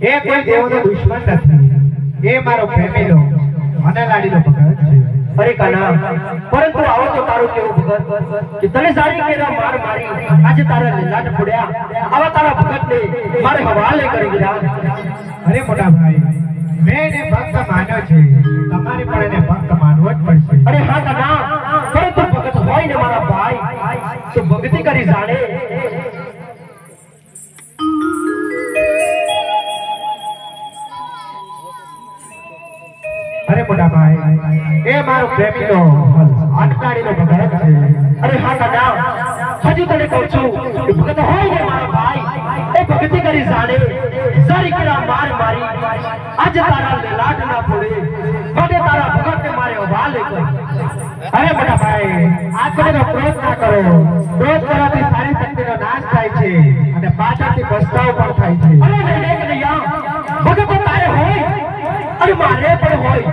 એ કોઈ દેવનો દુશ્મન નથી, એ મારો પ્રેમીલો અને લાડીલો ભગત છે. અરે કાના, પરંતુ આવો તો તારું કેવું ભગત કે તને સારી કેરા માર મારી આજે તારા લીલાટ ફોડ્યા, આવા તારા ભગતને મારે હવાલે કરી દીધા. અરે મોટા ભાઈ, મેં એને ભક્ત માન્યો છે, તમારે પણ એને ભક્ત માનવો જ પડશે. અરે હા કાના, પરંતુ ભગત હોય ને મારા ભાઈ તો ભક્તિ કરી જાણે. અરે મોટા ભાઈ, એ મારો પ્રેમીનો અટકાડીનો ભગત છે. અરે હા કાના, હજુ તને કહું છું કે ભગત હોય ને મારા ભાઈ એ ભક્તિ કરી જાણે. સારી કેરા માર મારી આજે તારા લીલાટ ના ફોડે, માટે તારા ભગતને મારે હવાલે કરી. અરે મોટા ભાઈ, આખરેનો ક્રોધ ના કરો. ક્રોધ કરવાથી સારી શક્તિનો નાશ થાય છે અને પાછળથી પસ્તાવો પણ થાય છે. અરે નહીં કનૈયા, ભગત તારે હોય અને મારે પણ હોય,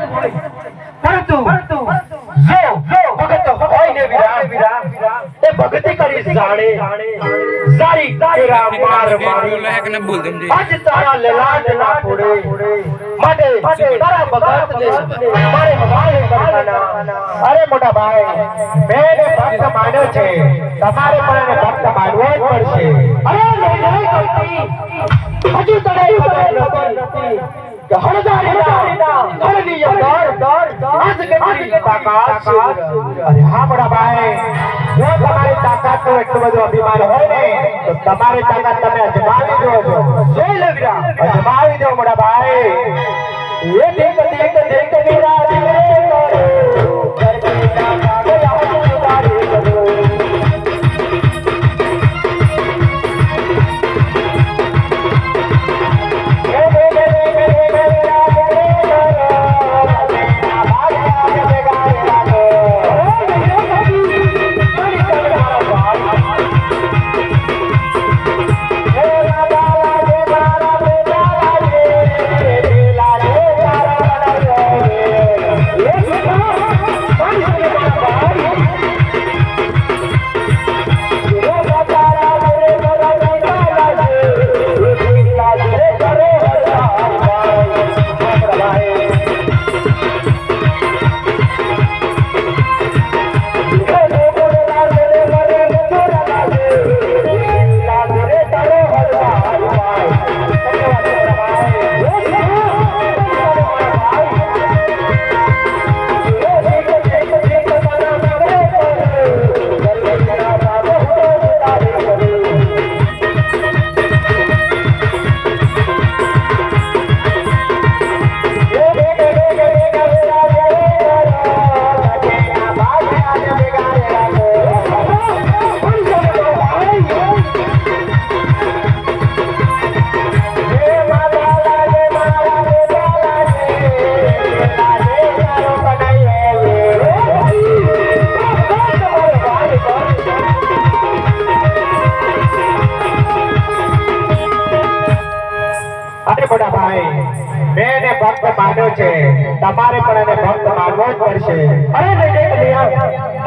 પરંતુ જો ભગત હોય ને વીરા એ ભક્તિ કરી જાણે. સારી કેરા માર મારી આજ તારા લીલાટ ના ફોડે, માટે તારા ભગતને મારે હવાલે કરવાના. અરે મોટા ભાઈ, મેં એને ભક્ત માન્યો છે, તમારે પણ એને ભક્ત માનવો જ પડશે. અરે નહીં કરતી, હજુ તને ખબર નથી કે હળદારીના હળની અંદર આજ કેટલી તાકાત છે. અરે હા મોટા ભાઈ, જો તમારી તાકાતનો એટલું બધું અભિમાન હોય ને તો તમારી તાકાત તમે અજમાવી જોજો. જોઈ લે વીરા, અજમાવી દો મોટા ભાઈ. એ દેખ વીરા રે કરો કરતી ના ભક્ત માન્યો છે તમારે પણ એને ભક્ત માનવો જ પડશે અરે નહીં કલ્યાણ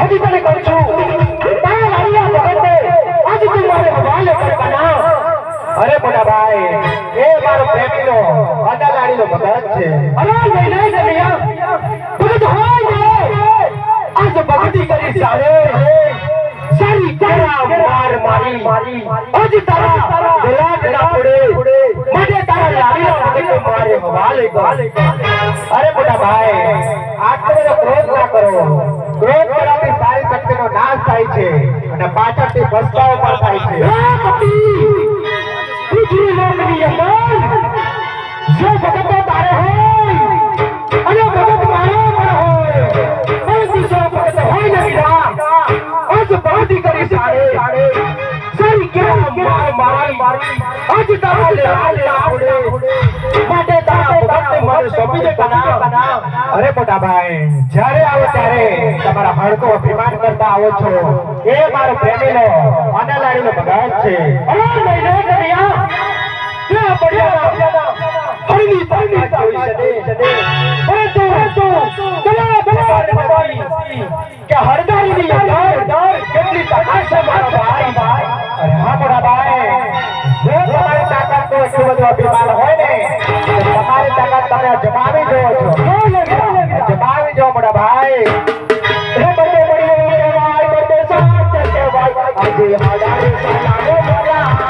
હજી તને કહું છું તારા લાડિયા ભગતને આજ તું મારે હવાલે કરવાના અરે મોટા ભાઈ એ મારો પ્રેમીનો અડાલાડીનો ભગત છે અરે નહીં કલ્યાણ ભગત હોય ને આજ ભગતી કરી સારી તારા માર મારી આજ તારા ગલાટ ના પડે માટે તારા લાડીના ભગતને મારે હવાલે કર અરે મોટા ભાઈ આટલો બધો ક્રોધ ના કરો ક્રોધ કરવાથી સારી શક્તિનો નાશ થાય છે અને પાછળથી પસ્તાવો પણ થાય છે પૃથ્વી લોકની અંદર જો ભગતો તારે હોય અને ભગત મારો પણ હોય પરંતુ જો ભગત હોય ને વિરા આજ ભગતી કરી સારી કેવા મારી આજ તારા લાલ આવડે માટે તારા ભગતને મારે સોંપી દે કના અરે મોટા ભાઈ જ્યારે આવો ત્યારે તમારા હળકો અભિમાન કરતા આવો છો એ મારો પ્રેમીનો અનાલાડીનો ભગત છે અરે નહીં કર્યા ત્યાં પડ્યા હળની તાકાત જોઈ સદે પરંતુ કે હળદારીની અંદર કેટલી તાકાત છે મારા ભાઈ અરે હા મોટા ભાઈ જો તમારી તાકાત તો એટલું બધું અભિમાન હોય ને તો તમારી તાકાત તમે જમાવી જોવો છો જમાવી જો મોટા ભાઈ હે બડે બડે બડે સાથ કહેવાય આજે હળદારી સલામો મોરા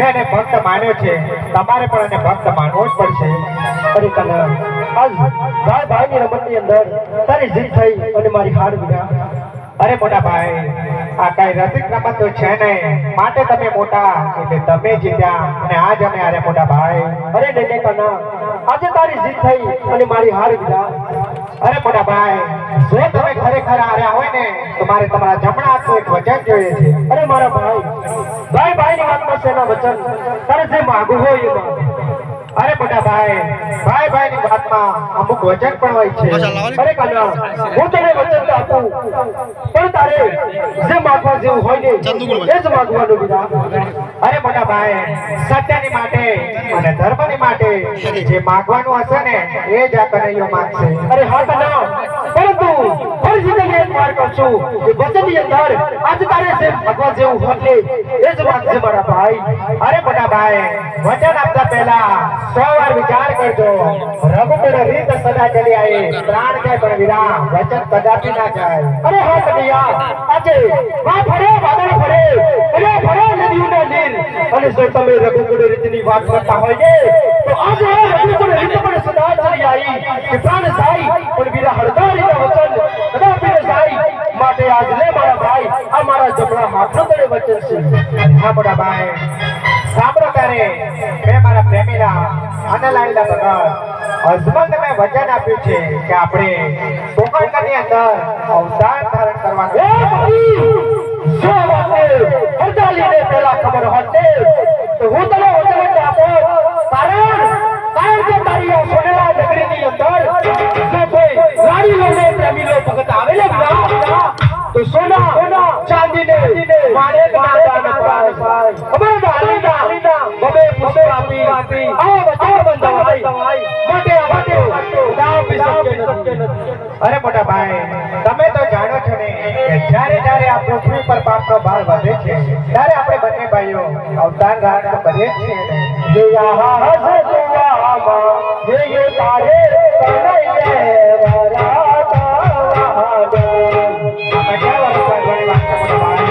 એને ભક્ત માન્યો છે, તમારે પણ એને ભક્ત માનવો જ પડશે. અરે કનૈયા, આજ ભાઈની રમતની અંદર તારી જીત થઈ અને મારી હાર વિના. અરે મોટા ભાઈ, આ કઈ રસિક રમત તો છે નહીં, માટે તમે મોટા એટલે તમે જીત્યા અને આજ અમે હારે મોટા ભાઈ. અરે નહીં કનૈયા, આજે તારી જીત થઈ અને મારી હાર વિના. અરે મોટા ભાઈ, જો તમે ખરેખર હાર્યા હોય ને તો મારે તમારા જમણા હાથનું એક વચન જોઈએ છે. અરે મારા ભાઈ, ભાઈની વાતમાં શેના વચન? તારે જે માંગવું હોય એ માંગ. અરે મોટા ભાઈ, ભાઈની વાતમાં અમુક વચન પણ હોય છે. અરે કનૈયા, હું તને વચન તો આપું, પણ તારે જે માંગવા જેવું હોય ને એ જ માંગવાનું વિના. અરે મોટા ભાઈ, સત્યની માટે અને ધર્મની માટે જે માંગવાનું હશે ને એ જ આ કનૈયો માંગશે. અરે હા કનૈયા, પરંતુ હર જિંદગી એક માર્ગ કરશું એ વચનની અંદર આજ તારે જે માંગવા જેવું હોય ને એ જ માંગશે મારા ભાઈ. અરે મોટા ભાઈ, વચન આપતા પહેલા 100 વાર વિચાર કરજો. રઘુકુળ રીત સદા ચલી આવી, પ્રાણ જાય પણ વિરામ વચન કદાપી ના જાય. અરે હા કનૈયા, આજે માં ફરે વાદળ ફરે અને ફરે નદીઓના નીર, અને જો તમે રઘુકુળ રીતની વાત કરતા હોય ને તો આજે રઘુકુળ રીત પણ સદા ચલી આવી કે પ્રાણ જાય પણ વિરા હરદારીના વચન કદાપી ન જાય. માટે આજ લે મારા ભાઈ, આ મારા જમણા હાથનું તને વચન છે. હા મોટા ભાઈ, સાંભળો ત્યારે મેં મારા પ્રેમીના અનલાઈલા ભગત હસબન્ડ મેં વચન આપ્યું છે કે આપણે ગોકળની અંદર અવતાર ધારણ કરવાનું. જો વાતે હરદાલીને પહેલા ખબર હોત તો હું તને વચન આપો. કારણ કે તારી આ સોનેરા નગરીની અંદર જો કોઈ રાણીઓને પ્રેમીલો ભગત આવેલા વિના તો સોના ચાંદીને માણેક ના દાન પાય. અમારા ડાલીના ગમે પુષ્પ આપી આ વચન બંધાય. માટે આ વાતો દાવ બી શક્ય નથી. અરે મોટા ભાઈ, તમે તો જાણો છો ને કે જ્યારે જ્યારે આ પૃથ્વી પર પાપનો ભાર વધે છે ત્યારે આપણે બંને ભાઈઓ અવતાર ધારણ કરીએ છીએ ને. જે યહાં હસ દુઆમાં જે તારે કનૈયે વરાતા વહાદો. આપણે કેવા વિશ્વાસવાળી વાત છે મોટા ભાઈ.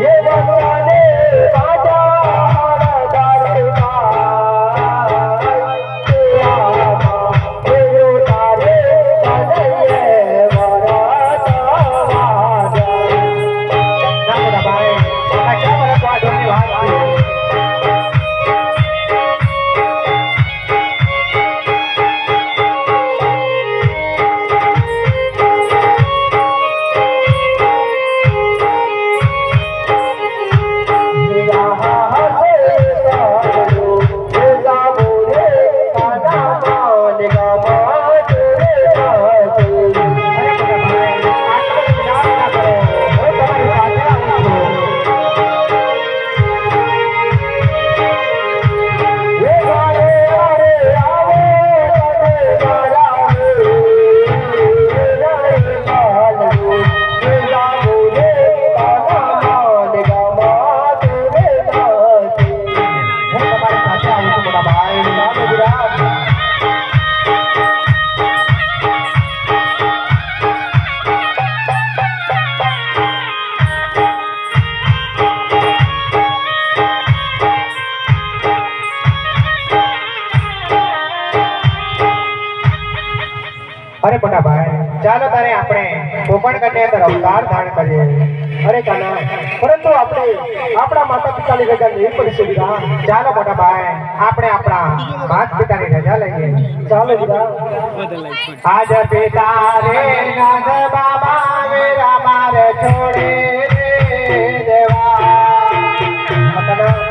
ये बंगाले बाजा हरदार ધન્યવાદની વાત છે अरे मोटा भाई चालो तारे આપણે કોકણ કન્યા અંદર અવતાર ધારણ કરીએ અરે કાના પરંતુ આપણે આપણા માતા પિતાની રજા નહીં પડી શકતા ચાલો મોટા ભાઈ આપણે આપણા માતા પિતાની રજા લઈએ ચાલો વિરા આજ પિતા રે નંદ બાબા મેરા માર છોડે રે દેવા કાના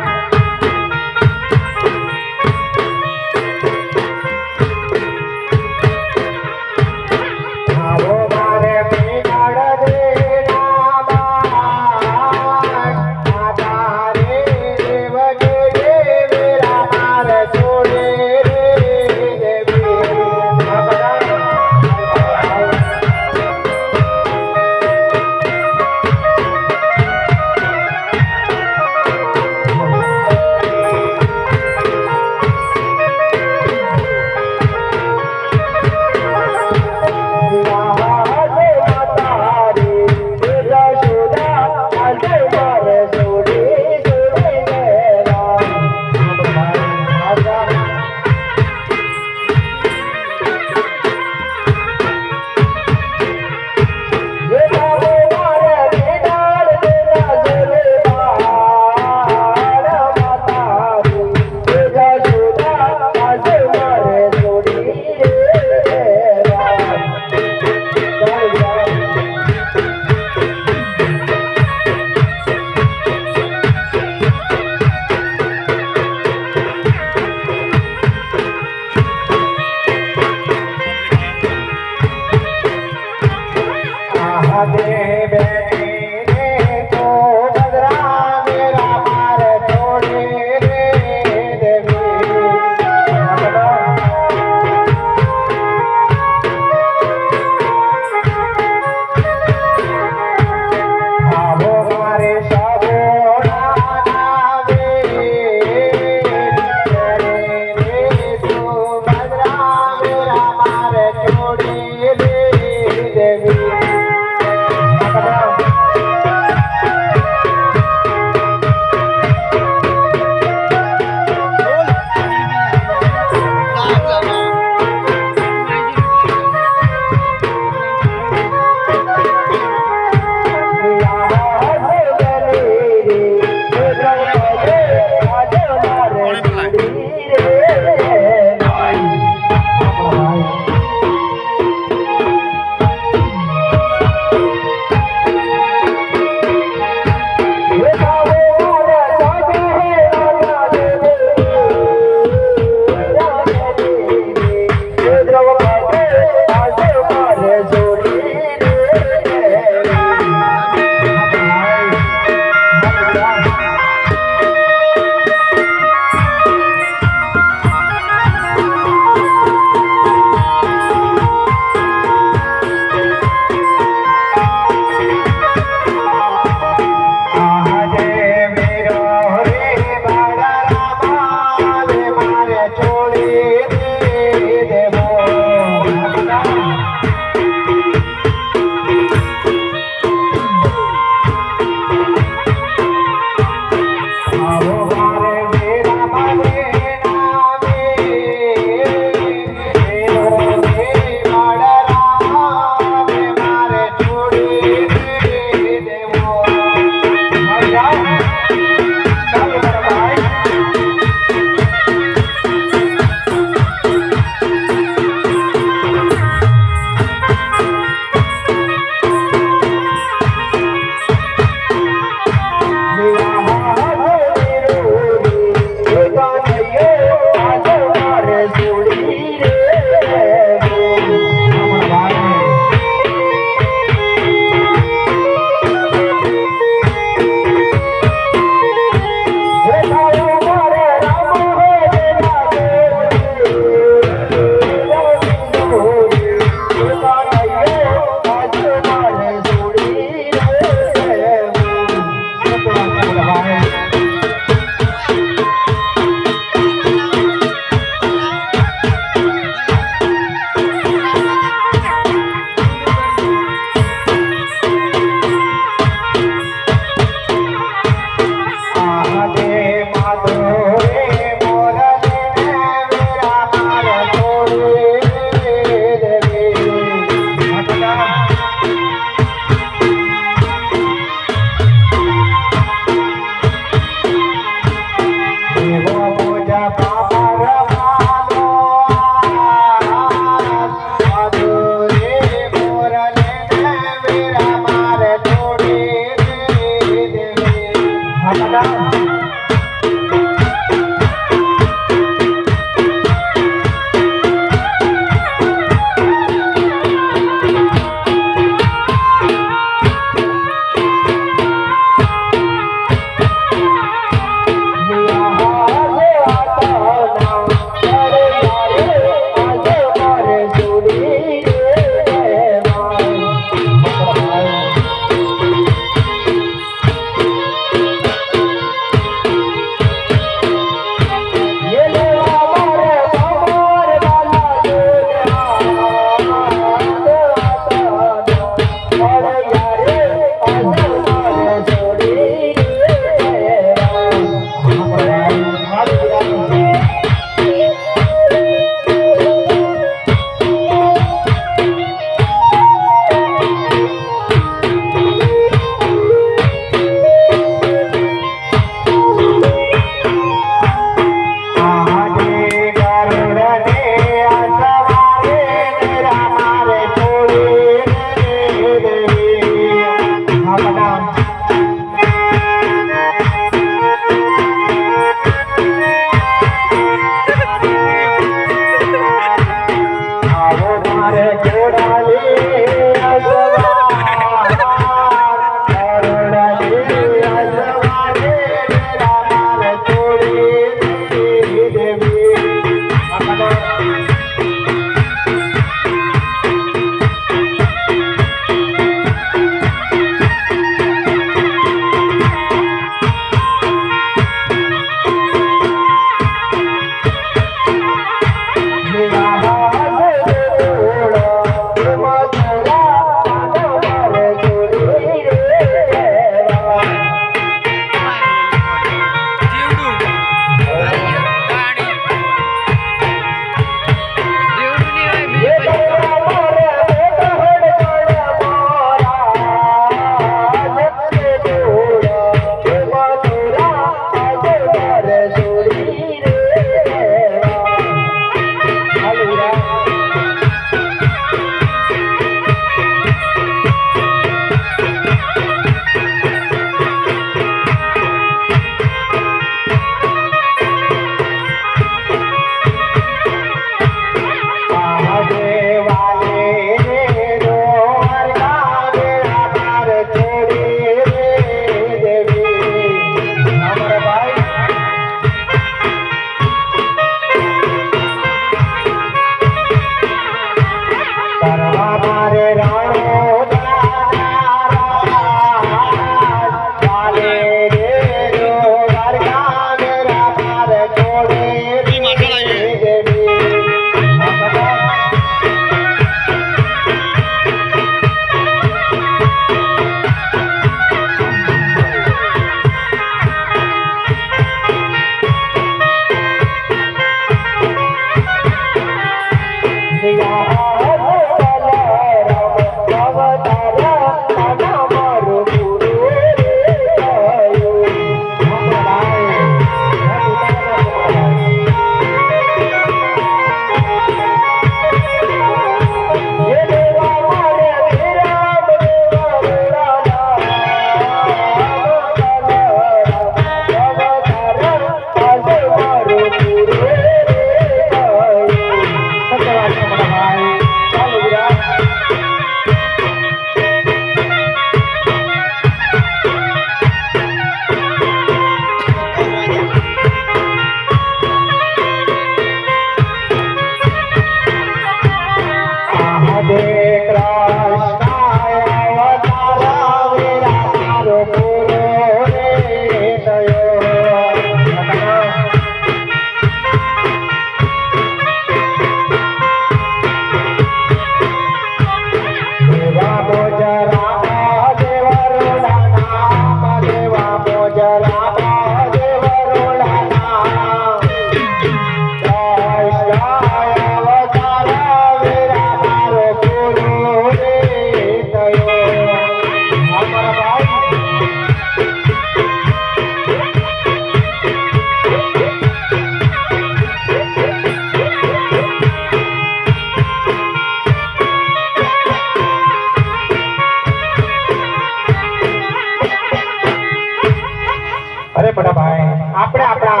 અરે મોટા ભાઈ, આપણે આપણા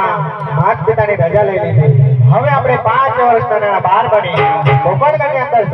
માતા પિતાની રજા લઈ લીધી. હવે આપણે 5 વર્ષના નાના બાર બની ગોકળગામની અંદર